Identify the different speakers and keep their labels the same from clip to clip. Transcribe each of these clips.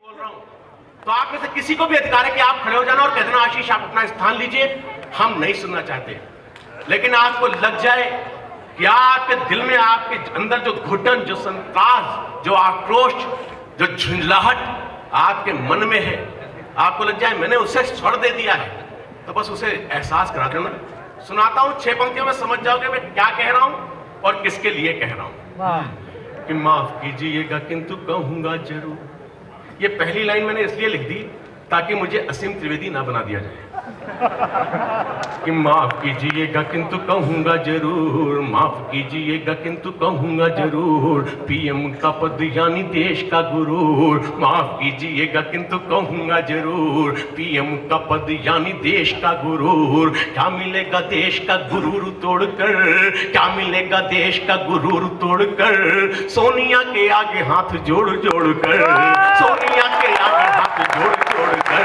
Speaker 1: बोल रहा हूं तो आप में से किसी को भी अधिकार है कि आप खड़े हो जाना और कह देना आशीष आप अपना स्थान लीजिए, हम नहीं सुनना चाहते। लेकिन आपको लग जाए कि आपके दिल में, आपके अंदर जो घुटन, जो संताप, जो आक्रोश, जो झुंझलाहट आपके मन में है, आपको लग जाए मैंने उसे स्वर दे दिया है, तो बस उसे एहसास करा देना। सुनाता हूं 6 पंक्तियों में, समझ जाओगे मैं क्या कह रहा हूं और किसके लिए कह रहा हूं। कि माफ कीजिएगा किंतु कहूंगा जरूर। ये पहली लाइन मैंने इसलिए लिख दी ताकि मुझे असीम त्रिवेदी ना बना दिया जाए। कि माफ कीजिएगा किंतु कहूंगा जरूर, माफ कीजिएगा किंतु कहूंगा जरूर, पीएम का पद यानी देश का गुरूर। माफ कीजिएगा किंतु कहूंगा जरूर, पीएम का पद यानी देश का गुरूर। क्या मिलेगा देश का गुरूर तोड़कर, क्या मिलेगा देश का गुरूर तोड़कर, सोनिया के आगे हाथ जोड़ जोड़ कर, सोनिया के आगे हाथ जोड़ जोड़ कर,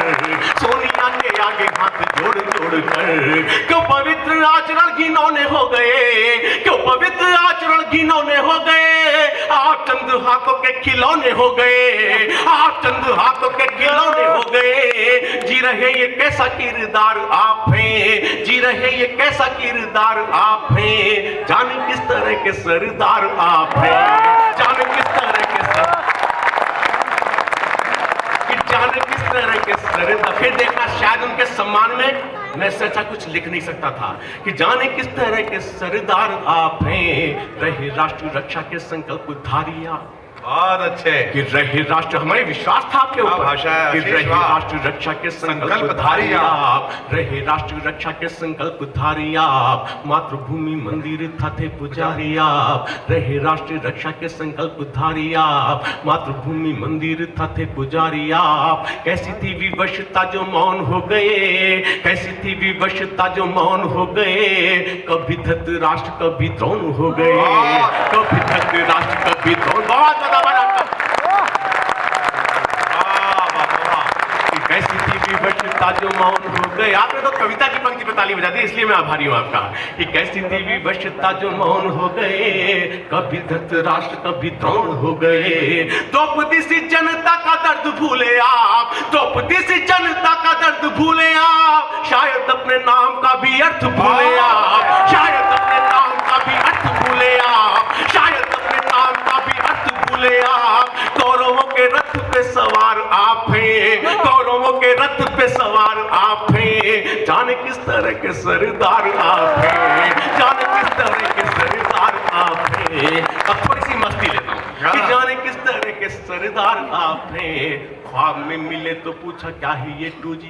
Speaker 1: सोनिया के आगे हाथ जोड़ जोड़ कर। क्यों पवित्र आचरण घिनौने हो गए, क्यों पवित्र आचरण घिनौने हो गए, आप चंद हाथों के खिलौने हो गए, आप चंद हाथों के खिलौने हो गए। जी रहे ये कैसा किरदार आप हैं, जी रहे ये कैसा किरदार आप हैं, जाने किस तरह के सरदार आप हैं, जाने किस तरह के जाने किस तरह के सरदार। फिर देखना शायद उनके सम्मान में मैं इससे अच्छा कुछ लिख नहीं सकता था कि जाने किस तरह के सरदार आप हैं, रहे राष्ट्र रक्षा के संकल्पधारी आप।
Speaker 2: बहुत अच्छे।
Speaker 1: कि रहे राष्ट्र, हमारे विश्वास था आपके ऊपर,
Speaker 2: भाषा है,
Speaker 1: कि रहे
Speaker 2: वाह।
Speaker 1: राष्ट्र रक्षा के संकल्पधारी आप, रहे राष्ट्र रक्षा के संकल्पधारी आप, मातृभूमि मंदिर थे पुजारी आप, रहे राष्ट्र रक्षा के संकल्पधारी आप, मातृभूमि मंदिर थे पुजारी आप। कैसी थी विवशता जो मौन हो गए, कैसी थी विवशता जो मौन हो गए, कभी धृतराष्ट्र कभी द्रोण हो गए, कभी धृतराष्ट्र कभी द्रोण। बहुत कैसी थी विवशता जो मौन हो गए। आपने तो कविता की पंक्ति पे ताली बजा दी, इसलिए मैं आभारी हूं आपका। कि कैसी थी विवशता जो मौन हो गए, कभी धृतराष्ट्र कभी द्रोण हो गए। द्रौपदी सी जनता का दर्द भूले आप, द्रौपदी सी जनता का दर्द भूले आप, शायद अपने नाम का भी अर्थ भूले आप, शायद अपने नाम का भी अर्थ भूले आप, शायद अपने नाम का भी अर्थ भूले आप। कौरवों के रथ पे सवार आप हैं, कौरवों के रथ पे सवार आप हैं, जाने किस तरह के सरदार आप हैं, जाने किस तरह के सरदार आप हैं। अब थोड़ी सी मस्ती लेता हूँ कि जाने किस तरह के सरदार आप हैं। ख्वाब में मिले तो पूछा क्या है ये 2G।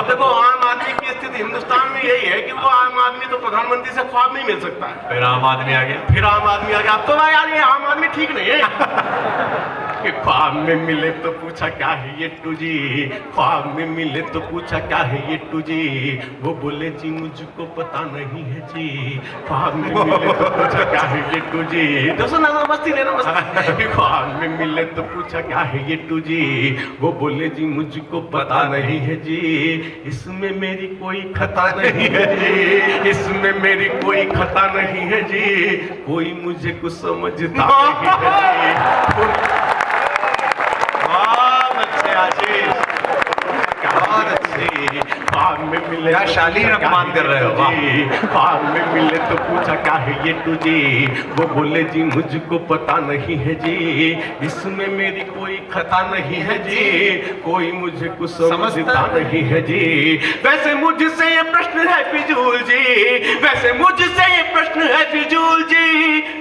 Speaker 1: देखो आम आदमी की स्थिति हिंदुस्तान में यही है कि वो आम आदमी तो प्रधानमंत्री से ख्वाब में मिल सकता है।
Speaker 2: फिर आम आदमी आ गया,
Speaker 1: फिर आम आदमी आ गया। अब तो ना यार ये आम आदमी ठीक नहीं है। कि ख्वाब में मिले तो पूछा क्या है ये 2G, ख्वाब में मिले तो पूछा क्या है ये 2G, वो बोले जी मुझको पता नहीं है जी, ख्वाब में मिले तो पूछा क्या है ये 2G। दोस्तों ना मस्ती लेना मस्ती। कि ख्वाब में मिले तो पूछा क्या है ये 2G, वो बोले जी मुझको पता नहीं है जी, इसमें मेरी कोई खता नहीं है जी, इसमें मेरी कोई खता नहीं है जी, कोई मुझे कुछ समझता नहीं है जी। ख्वाब में मिले
Speaker 2: क्या शालीन अपमान कर रहे हो
Speaker 1: जी, ख्वाब में मिले तो पूछा क्या है ये 2G, वो बोले जी मुझको पता नहीं है जी, इसमें मेरी कोई खता नहीं है जी, कोई मुझे कुछ समझता नहीं है जी। वैसे मुझसे ये प्रश्न है फिजूल जी, वैसे मुझसे ये प्रश्न है फिजूल जी,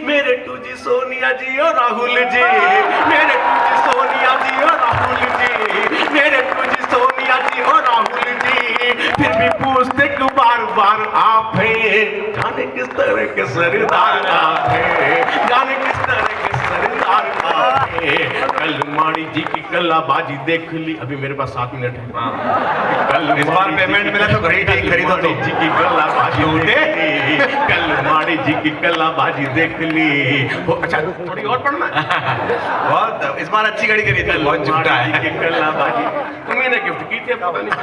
Speaker 1: मेरे 2G सोनिया जी और राहुल जी, मेरे 2G सोनिया जी और राहुल जी, मेरे 2G सोनिया जी और राहुल जी, फिर भी पूछते क्यों बार बार आप हैं, जाने किस तरह के सरदार आप हैं, जाने किस तरह के सरदार आप हैं। कल माणी जी की कलाबाजी देख ली, अभी मेरे पास 7 मिनट है। कल
Speaker 2: इस बार पेमेंट मिला तो घड़ी ठीक खरीदो तो।
Speaker 1: जी की कलाबाजी देख ली, कल माणी जी की कलाबाजी देख ली। अच्छा थोड़ी और पढ़ना
Speaker 2: बहुत, इस बार अच्छी घड़ी खरीदी, बहुत झूठा है।
Speaker 1: की कलाबाजी तुम्हें ने गिफ्ट की थी, पता नहीं।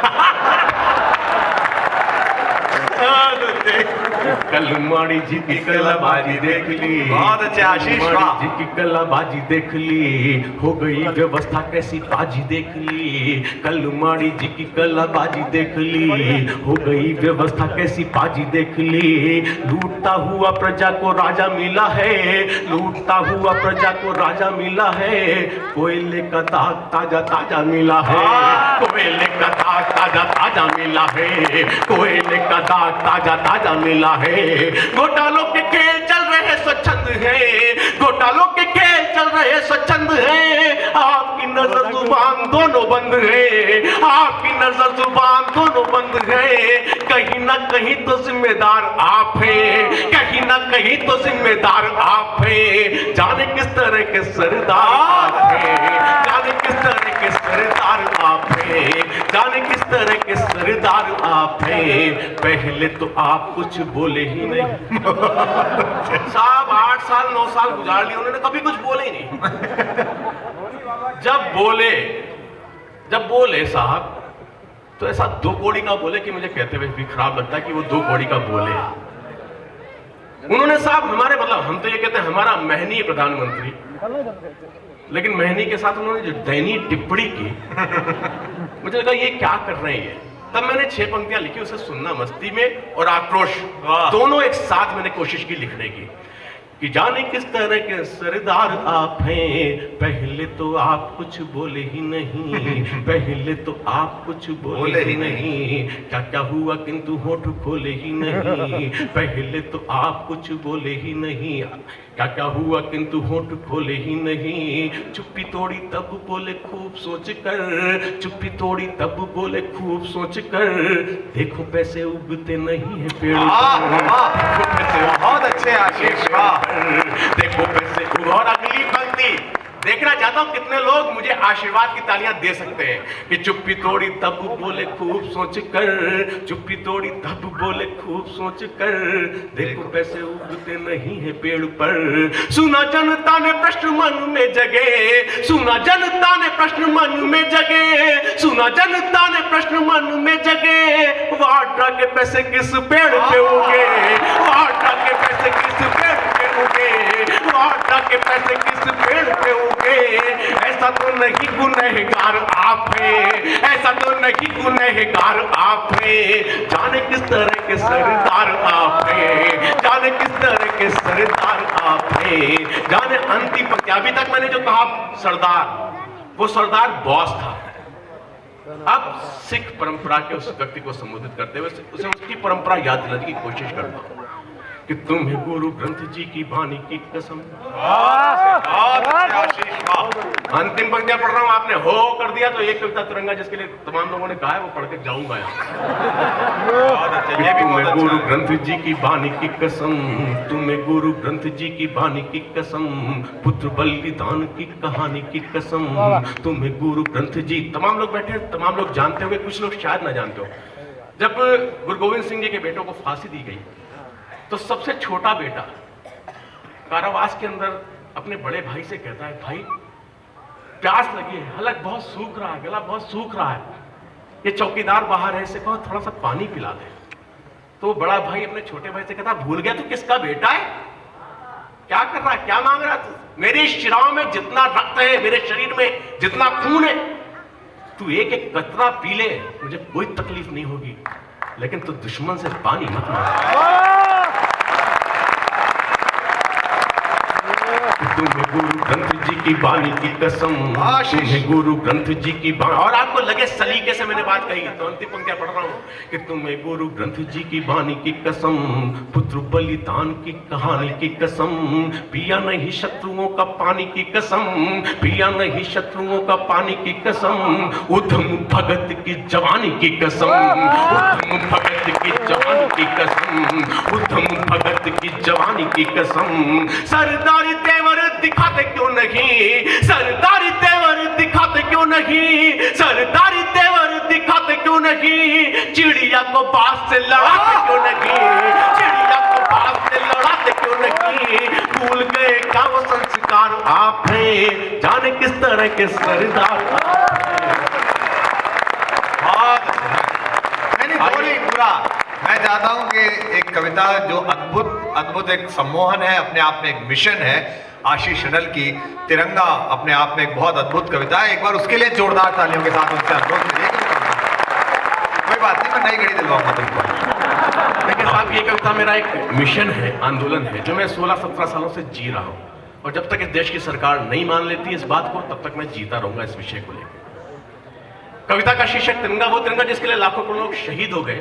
Speaker 1: कल माड़ी जी की कलाबाजी देख ली।
Speaker 2: बहुत अच्छे आशीष,
Speaker 1: माड़ी
Speaker 2: वाह।
Speaker 1: जी की कलाबाजी देख ली, हो गई व्यवस्था कैसी बाजी देख ली। कल माड़ी जी की कलाबाजी देख ली, हो गई व्यवस्था कैसी बाजी देख ली। लूटता हुआ प्रजा को राजा मिला है, लूटता हुआ प्रजा को राजा मिला है। कोयले का दाग ताजा ताजा मिला है, कोयले का दाग ताजा ताजा मिला है, कोयले का दाग ताजा ताजा मिला है। घोटालों के खेल चल रहे स्वच्छंद है, घोटालों के खेल चल रहे स्वच्छंद है। आपकी नजर जुबान दोनों बंद है, आपकी नजर जुबान दोनों बंद है। कहीं ना कहीं तो जिम्मेदार आप हैं, कहीं ना कहीं तो जिम्मेदार आप हैं। जाने किस तरह के सरदार आप हैं, जाने किस तरह के सरदार आप हैं, जाने किस तरह के सरदार आप हैं। पहले तो आप कुछ बोले ही नहीं। साहब 8 साल 9 साल गुजार लिए उन्होंने, कभी कुछ बोले ही नहीं। जब बोले साहब तो ऐसा 2 कौड़ी का बोले कि मुझे कहते हुए भी खराब लगता है कि वो 2 कौड़ी का बोले। उन्होंने साहब हमारे, मतलब हम तो ये कहते हैं हमारा महनीय प्रधानमंत्री, लेकिन महनी के साथ उन्होंने जो दयनीय टिप्पणी की, मुझे लगा ये क्या कर रहे हैं। तब मैंने 6 पंक्तियां लिखी, उसे सुनना मस्ती में और आक्रोश दोनों एक साथ मैंने कोशिश की लिखने की। कि जाने किस तरह के सरदार आप हैं, पहले तो आप कुछ बोले ही नहीं, पहले तो आप कुछ बोले ही नहीं। क्या क्या हुआ किंतु होठ खोले ही नहीं, पहले तो आप कुछ बोले ही नहीं। क्या क्या हुआ किंतु होठ खोले ही नहीं। चुप्पी तोड़ी तब बोले खूब सोच कर, चुप्पी तोड़ी तब बोले खूब सोच कर। देखो पैसे उगते नहीं है पेड़ पर,
Speaker 2: बहुत अच्छे आशीष, वाह।
Speaker 1: देखो पैसे। और अगली पंक्ति देखना चाहता हूं कितने लोग मुझे आशीर्वाद की तालियां दे सकते हैं कि चुप्पी तोड़ी तब बोले खूब सोच कर, चुप्पी तोड़ी तब बोले खूब सोच कर। देखो पैसे उगते नहीं है पेड़ पर। सुना जनता ने प्रश्न मन में जगे, सुना जनता ने प्रश्न मन में जगे, सुना जनता ने प्रश्न मन में जगे। वाड्रा के पैसे किस पेड़ पे उगे, वाड्रा के पैसे किस पेड़ पे उगे, वाड्रा के पैसे किस पेड़ पे उगे। ऐसा तो नहीं गुनहगार आप हैं, ऐसा तो नहीं गुनहगार आप हैं। जाने किस तरह के सरदार आप हैं, जाने किस तरह के सरदार आप हैं। जाने अंतिम पंक्ति, अभी तक मैंने जो कहा सरदार, वो सरदार बॉस था। अब सिख परंपरा के उस व्यक्ति को संबोधित करते हुए उसे उसकी परंपरा याद दिलाने की कोशिश करता हूं कि तुम्हें गुरु ग्रंथ जी की वाणी की कसम। अंतिम पंक्तियां पढ़ रहा हूं, आपने हो कर दिया तो एक कविता तिरंगा जिसके लिए तमाम लोगों ने कहा है वो पढ़ के जाऊंगा यहाँ। तुम्हें गुरु ग्रंथ जी की वाणी की कसम, तुम्हें गुरु ग्रंथ जी की वाणी की कसम, पुत्र बलिदान की कहानी की कसम। तुम्हें गुरु ग्रंथ जी, तमाम लोग बैठे, तमाम लोग जानते होंगे, कुछ लोग शायद ना जानते हो। जब गुरु गोविंद सिंह जी के बेटों को फांसी दी गई तो सबसे छोटा बेटा कारावास के अंदर अपने बड़े भाई से कहता है, भाई प्यास लगी है, हलक बहुत सूख रहा है, गला बहुत सूख रहा है, ये चौकीदार बाहर है, इसे कहो थोड़ा सा पानी पिला दे। तो बड़ा भाई अपने छोटे भाई से कहता, भूल गया तू किसका बेटा है, क्या कर रहा है, क्या मांग रहा है तू? मेरे शिराओं में जितना रक्त है, मेरे शरीर में जितना खून है, तू एक एक कतरा पी ले, मुझे कोई तकलीफ नहीं होगी, लेकिन तू दुश्मन से पानी मत मांग। तुम्हें गुरु ग्रंथ जी की वाणी की कसम, तुम्हें गुरु ग्रंथ जी की वाणी। और आपको लगे सलीके से मैंने बात कही तो अंतिम पंक्तियां पढ़ रहा हूं कि तुम्हें गुरु ग्रंथ जी की वाणी की कसम, पुत्र बलिदान की कहानी की कसम। पिया नहीं शत्रुओं का पानी की कसम, पिया नहीं शत्रुओं का पानी की कसम। उधम भगत की जवानी की कसम, उधम भगत की जवानी की कसम, उधम भगत की जवानी की कसम। सरदारी तेवर दिखाते क्यों नहीं, सरदारी तेवर दिखाते क्यों नहीं, सरदारी तेवर दिखाते क्यों नहीं। चिड़िया को बाज से लड़ाते क्यों नहीं, चिड़िया को बाज से लड़ाते क्यों नहीं। भूल गए क्या वो संस्कार आप हैं, जाने किस तरह के सरदार आप हैं।
Speaker 2: नहीं, पूरा मैं चाहता हूं कि एक कविता जो अद्भुत अद्भुत एक सम्मोहन है, अपने आप में एक मिशन है आशीष अनल की। तिरंगा अपने आप में एक बहुत अद्भुत कविता है। एक बार उसके लिए जोरदार तालियों के साथ उनसे अनुरोध करिए। कोई बात नहीं, मैं नई घड़ी दिलवाऊंगा तुमको।
Speaker 1: देखिए साहब, ये कविता मेरा एक मिशन है, आंदोलन है, जो मैं 16-17 सालों से जी रहा हूं। और जब तक इस देश की सरकार नहीं मान लेती इस बात को, तब तक मैं जीता रहूंगा इस विषय को लेकर। कविता का शीर्षक तिरंगा, वो तिरंगा जिसके लिए लाखों करोड़ों लोग शहीद हो गए।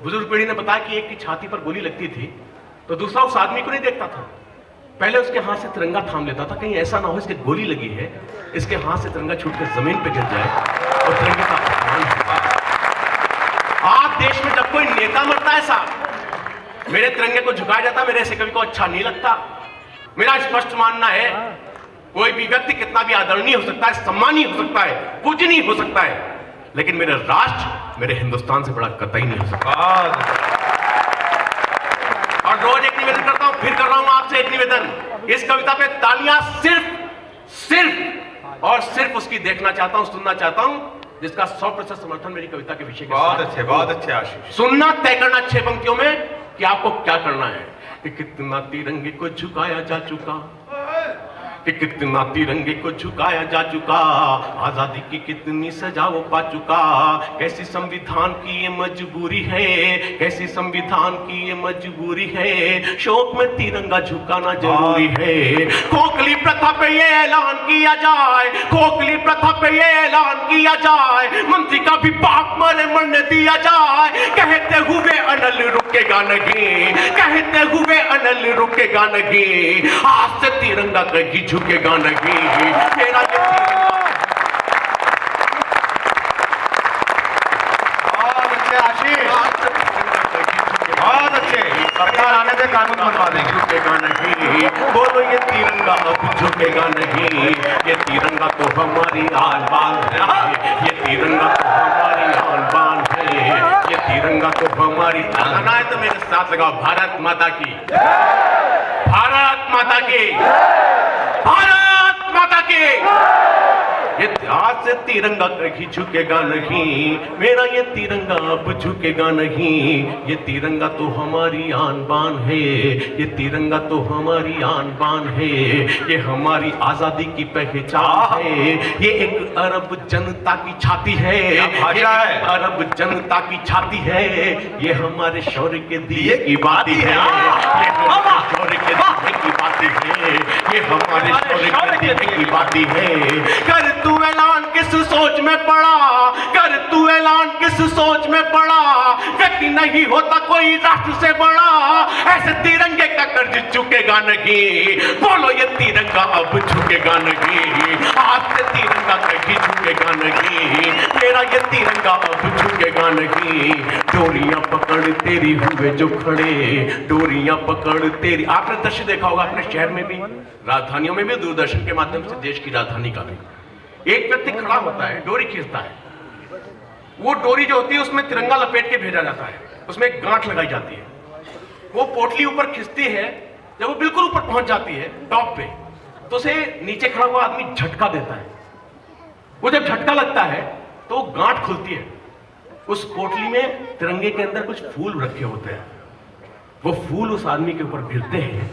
Speaker 1: बुजुर्ग पीढ़ी ने बताया कि एक की छाती पर गोली लगती थी तो दूसरा उस आदमी को नहीं देखता था, पहले उसके हाथ से तिरंगा थाम लेता था, कहीं ऐसा ना हो इसके गोली लगी है, इसके हाथ से तिरंगा छूट कर जमीन पे गिर जाए और तिरंगे का अपमान होगा। आज देश में जब कोई नेता मरता है साहब, मेरे तिरंगे को झुकाया जाता, मेरे ऐसे कवि को अच्छा नहीं लगता। मेरा स्पष्ट मानना है, कोई भी व्यक्ति कितना भी आदरणीय हो सकता है, सम्मानीय हो सकता है, पूजनीय हो सकता है, लेकिन मेरे राष्ट्र, मेरे हिंदुस्तान से बड़ा कतई नहीं हो सकता। और रोज एक निवेदन करता हूं, फिर कर रहा हूं आपसे एक निवेदन, इस कविता पे तालियां सिर्फ और सिर्फ उसकी देखना चाहता हूं, सुनना चाहता हूं जिसका 100% समर्थन मेरी कविता के विषय के साथ।
Speaker 2: बहुत अच्छे आशीष।
Speaker 1: सुनना तय करना 6 पंक्तियों में कि आपको क्या करना है। कि कितना तिरंगे को झुकाया जा चुका, कि कितना तिरंगे को झुकाया जा चुका, आजादी की कितनी सजा वो पा चुका, कैसी संविधान की ये मजबूरी है, कैसी संविधान की ये मजबूरी है, शोक में तिरंगा झुकाना जरूरी है। खोखली प्रथा पे ये ऐलान किया जाए, खोखली प्रथा पे ये ऐलान किया जाए, मंत्री का भी पाक मरे मरने दिया जाए, कहते हुए अनल रुकेगा नहीं, कहते हुए अनल रुकेगा नहीं, आज से तिरंगा कहीं झुकेगा नहीं। मेरा ये
Speaker 2: बहुत अच्छे आशीष, बहुत अच्छे। सरकार आने से कानून बनवा देंगे।
Speaker 1: झुकेगा नहीं, बोलो ये तिरंगा अब झुकेगा नहीं, ये तिरंगा तो हमारी आन बान है, ये तिरंगा तो हमारी आन बान है, ये तिरंगा तो हमारी आन है। तो मेरे साथ लगाओ, भारत माता की, भारत माता की, भारत माता की। ये आज से तिरंगा कहीं झुकेगा नहीं, मेरा ये तिरंगा अब झुकेगा नहीं, ये तिरंगा तो हमारी आन बान है, ये तिरंगा तो हमारी आन बान है, ये हमारी आजादी की पहचान है, ये एक अरब जनता की छाती है, ये अरब जनता की छाती है, ये हमारे शौर्य के दिए की बाती है, ये हमारे शौर्य के दिए की बाती है, ये हमारे शौर्य के दिए की बाती है। कर तू ऐलान किस सोच में पड़ा, कर तू ऐलान किस सोच में पड़ा, व्यक्ति नहीं होता कोई राष्ट्र से बड़ा, ऐसे तिरंगे का कर्ज चुकेगा नहीं, बोलो ये तिरंगा अब झुकेगा नहीं, आज से तिरंगा कहीं झुकेगा नहीं, मेरा ये तिरंगा अब झुकेगा नहीं। डोरियां पकड़ तेरी हुए जो खड़े, डोरियां पकड़ तेरी। आपने दृश्य देखा होगा अपने शहर में भी, राजधानियों में भी, दूरदर्शन के माध्यम से देश की राजधानी का भी, एक व्यक्ति खड़ा होता है, डोरी खींचता है, वो डोरी जो होती है उसमें तिरंगा लपेट के भेजा जाता है, उसमें एक गांठ लगाई जाती है, वो पोटली ऊपर खींचती है, जब वो बिल्कुल ऊपर पहुंच जाती है टॉप पे, तो उसे नीचे खड़ा हुआ आदमी झटका देता है। वो जब झटका लगता है तो वो गांठ खुलती है, उस पोटली में तिरंगे के अंदर कुछ फूल रखे होते हैं, वो फूल उस आदमी के ऊपर गिरते हैं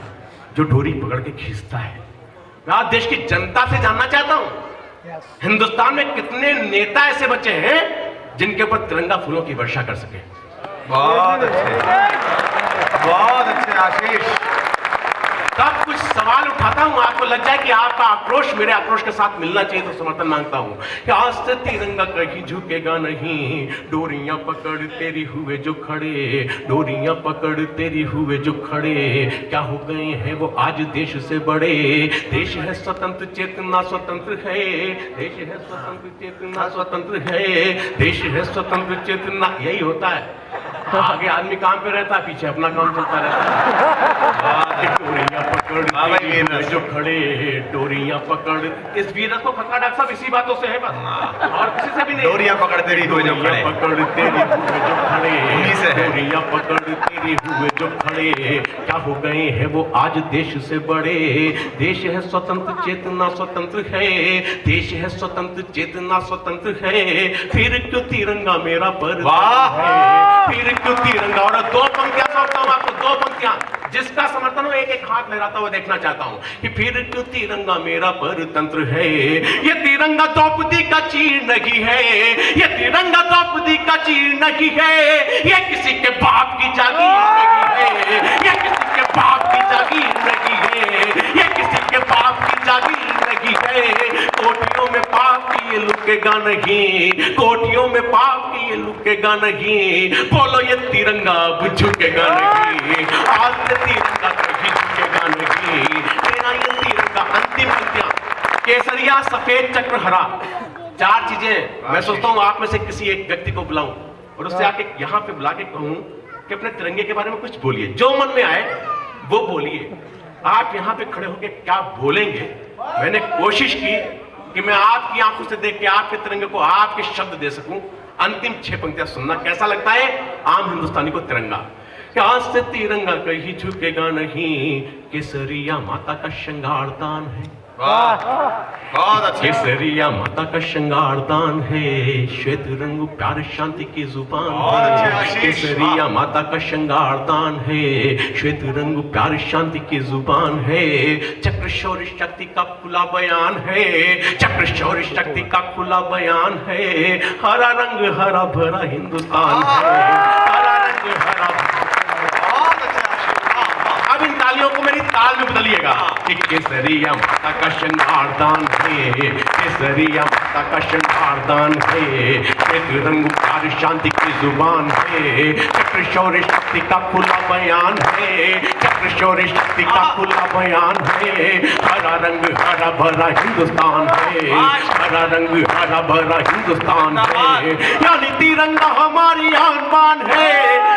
Speaker 1: जो डोरी पकड़ के खींचता है। मैं आज देश की जनता से जानना चाहता हूं, हिंदुस्तान में कितने नेता ऐसे बचे हैं जिनके ऊपर तिरंगा फूलों की वर्षा कर सके।
Speaker 2: बहुत अच्छे आशीष।
Speaker 1: तब कुछ सवाल उठाता हूं, आपको लग जाए कि आपका आक्रोश मेरे आक्रोश के साथ मिलना चाहिए, तो समर्थन मांगता हूं कि आज से तिरंगा कहीं झुकेगा नहीं, डोरियां पकड़ तेरी हुए जो खड़े, डोरियां पकड़ तेरी हुए जो खड़े, क्या हो गए हैं वो आज देश से बड़े, देश है स्वतंत्र चेतना स्वतंत्र है, देश है स्वतंत्र चेतना स्वतंत्र है, देश है स्वतंत्र चेतना। यही होता है, आगे आदमी काम पे रहता है, पीछे अपना काम चलता रहता है। डोरियां पकड़ जो खड़े, डोरियां पकड़, इस वीरत को खतरा डॉक्टर साहब इसी बातों से है बस, और किसी से भी नहीं।
Speaker 2: डोरियां पकड़ तेरी हुए जो खड़े,
Speaker 1: पकड़ तेरी हुए जो खड़े, डोरियां पकड़ तेरी हुए जो खड़े, क्या हो गए हैं वो आज देश से बड़े, देश है स्वतंत्र चेतना स्वतंत्र है, देश है स्वतंत्र चेतना स्वतंत्र है, फिर क्यों तिरंगा मेरा पर है, फिर क्यों तिरंगा। और 2 पंक्तियां सौंपता हूं आपको, 2 पंक्तियां जिसका समर्थन हो एक एक हाथ लहराता हुआ देखना चाहता हूं कि फिर क्यों तिरंगा मेरा परतंत्र है, ये तिरंगा द्रौपदी का चीर नहीं है, ये तिरंगा द्रौपदी का चीर नहीं है, ये किसी के बाप की जागीर नहीं है, ये किसी के बाप की जागीर नहीं है, ये किसी के बाप की जागीर नहीं है। कोठियों में पाप की ये लुकेगा नहीं, कोठियों में पाप की ये लुकेगा नहीं, बोलो ये तिरंगा अब झुकेगा नहीं, आज से तिरंगा कभी झुकेगा नहीं, मेरा ये तिरंगा। अंतिम पंक्तियां, केसरिया सफेद चक्र हरा, चार चीजें मैं सोचता हूं आप में से किसी एक व्यक्ति को बुलाऊं और उससे आके यहां पे बुला के कहूं कि अपने तिरंगे के बारे में कुछ बोलिए, जो मन में आए वो बोलिए। आप यहां पे खड़े होकर क्या बोलेंगे, मैंने कोशिश की कि मैं आपकी आंखों से देख के आपके तिरंगे को आपके शब्द दे सकूं। अंतिम 6 पंक्तियां सुनना कैसा लगता है आम हिंदुस्तानी को तिरंगा। कि आज से तिरंगा कहीं झुकेगा नहीं, केसरिया माता का श्रृंगारदान है,
Speaker 2: बहुत अच्छा।
Speaker 1: केसरिया माता का श्रृंगारदान है, श्वेत रंग प्यार शांति की जुबान है, केसरिया माता का श्रृंगारदान है, श्वेत रंग प्यार शांति की जुबान है, चक्र शौर्य शक्ति का खुला बयान है, चक्र शौर्य शक्ति का खुला बयान है, हरा रंग हरा भरा हिंदुस्तान है, हरा रंग हरा। अब इन तालियों को मेरी ताल में बदलिएगा कि केसरिया माता का श्रृंगारदान है, केसरिया माता का श्रृंगारदान है, श्वेत रंग प्यार शांति की जुबान है, चक्र शौर्य शक्ति का खुला बयान है, चक्र शौर्य शक्ति का खुला बयान है, हरा रंग हरा भरा हिंदुस्तान है, हरा रंग हरा भरा हिंदुस्तान है, यानी तिरंगा हमारी आन बान है,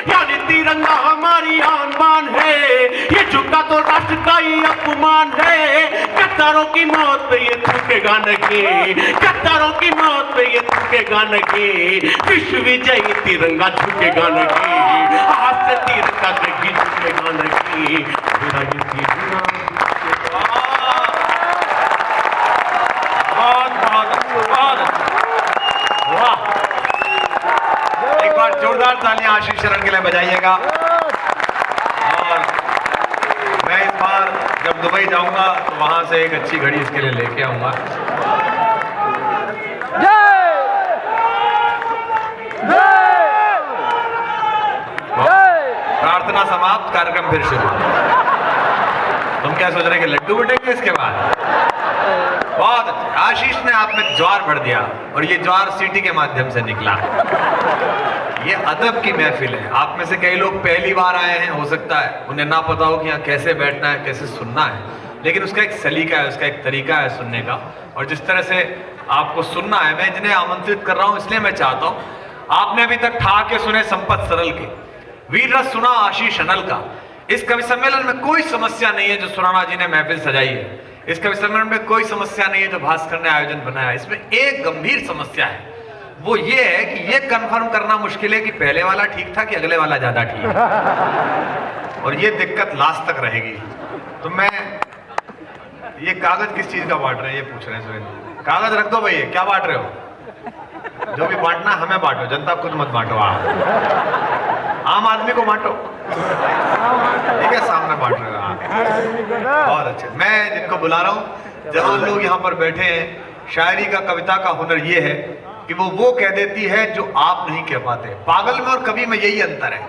Speaker 1: यानी तिरंगा हमारी आन बान है, ये झुका तो राष्ट्र का ही अपमान है, गद्दारों की मौत पे ये थूकेगा नहीं, गद्दारों की मौत पे ये थूकेगा नहीं, विश्व विजयी तिरंगा झुकेगा नहीं, आज से तिरंगा कहीं झुकेगा नहीं, मेरा ये तिरंगा।
Speaker 2: वाह, एक बार जोरदार तालियां आशीष शरण के लिए बजाइएगा। और मैं इस बार जब दुबई जाऊंगा तो वहां से एक अच्छी घड़ी इसके लिए लेके आऊंगा। प्रार्थना समाप्त, कार्यक्रम फिर शुरू। तुम क्या सोच रहे हैं कि लड्डू बटेंगे इसके बाद? बहुत अच्छा। आशीष ने आप में ज्वार भर दिया और ये ज्वार सीटी के माध्यम से निकला। ये अदब की महफिल है। आप में से कई लोग पहली बार आए हैं, हो सकता है उन्हें ना पता हो कि यहाँ कैसे बैठना है, कैसे सुनना है, लेकिन उसका एक सलीका है, उसका एक तरीका है सुनने का। और जिस तरह से आपको सुनना है, मैं जिन्हें आमंत्रित कर रहा हूं इसलिए मैं चाहता हूं, आपने अभी तक ठा के सुने संपत सरल के, वीर रस सुना आशीष अनल का। इस कवि सम्मेलन में कोई समस्या नहीं है जो सुराना जी ने महफिल सजाई है, इस कवि सम्मेलन में कोई समस्या नहीं है जो भास्कर ने आयोजन बनाया। इसमें एक गंभीर समस्या है, वो ये है कि ये कंफर्म करना मुश्किल है कि पहले वाला ठीक था कि अगले वाला ज्यादा ठीक है, और ये दिक्कत लास्ट तक रहेगी। तो मैं ये कागज किस चीज का बांट रहे हैं ये पूछ रहे हैं सुरेंद्र। कागज रख दो भैया, क्या बांट रहे हो? जो भी बांटना हमें बांटो, जनता खुद मत बांटो। आम आदमी को बांटो, ठीक है, सामने बांट रहे हो। बहुत अच्छे। मैं जिनको बुला रहा हूं, जवान लोग यहाँ पर बैठे हैं, शायरी का कविता का हुनर ये है कि वो कह देती है जो आप नहीं कह पाते। पागल में और कवि में यही अंतर है।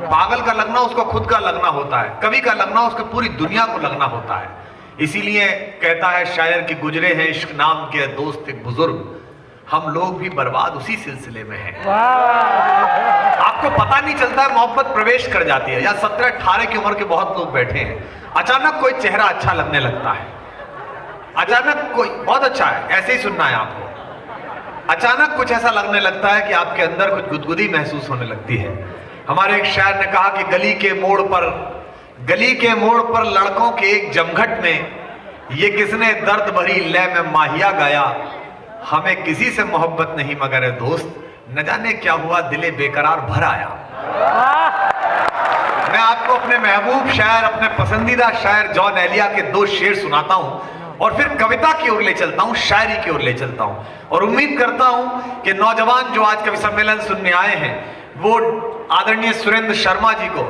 Speaker 2: पागल का लगना उसको खुद का लगना होता है, कवि का लगना उसको पूरी दुनिया को लगना होता है। इसीलिए कहता है शायर कि गुजरे हैं इश्क नाम के दोस्त एक बुजुर्ग, हम लोग भी बर्बाद उसी सिलसिले में हैं। आपको पता नहीं चलता है, मोहब्बत प्रवेश कर जाती है। या 17-18 की उम्र के बहुत लोग बैठे हैं, अचानक कोई चेहरा अच्छा लगने लगता है, अचानक कोई बहुत अच्छा है, ऐसे ही सुनना है आपको। अचानक कुछ ऐसा लगने लगता है कि आपके अंदर कुछ गुदगुदी महसूस होने लगती है। हमारे एक शायर ने कहा कि गली के मोड़ पर लड़कों के एक जमघट में ये किसने दर्द भरी लय में माहिया गाया, हमें किसी से मोहब्बत नहीं मगर दोस्त, न जाने क्या हुआ दिले बेकरार भर आया। मैं आपको अपने महबूब शायर, अपने पसंदीदा शायर जॉन एलिया के 2 शेर सुनाता हूं और फिर कविता की ओर ले चलता हूं, शायरी की ओर ले चलता हूं। और उम्मीद करता हूं कि नौजवान जो आज कवि सम्मेलन सुनने आए हैं वो आदरणीय सुरेंद्र शर्मा जी को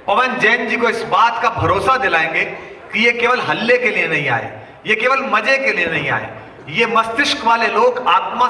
Speaker 2: पवन जैन जी को इस बात का भरोसा दिलाएंगे कि ये केवल हल्ले के लिए नहीं आए, ये केवल मजे के लिए नहीं आए, ये मस्तिष्क वाले लोग आत्मा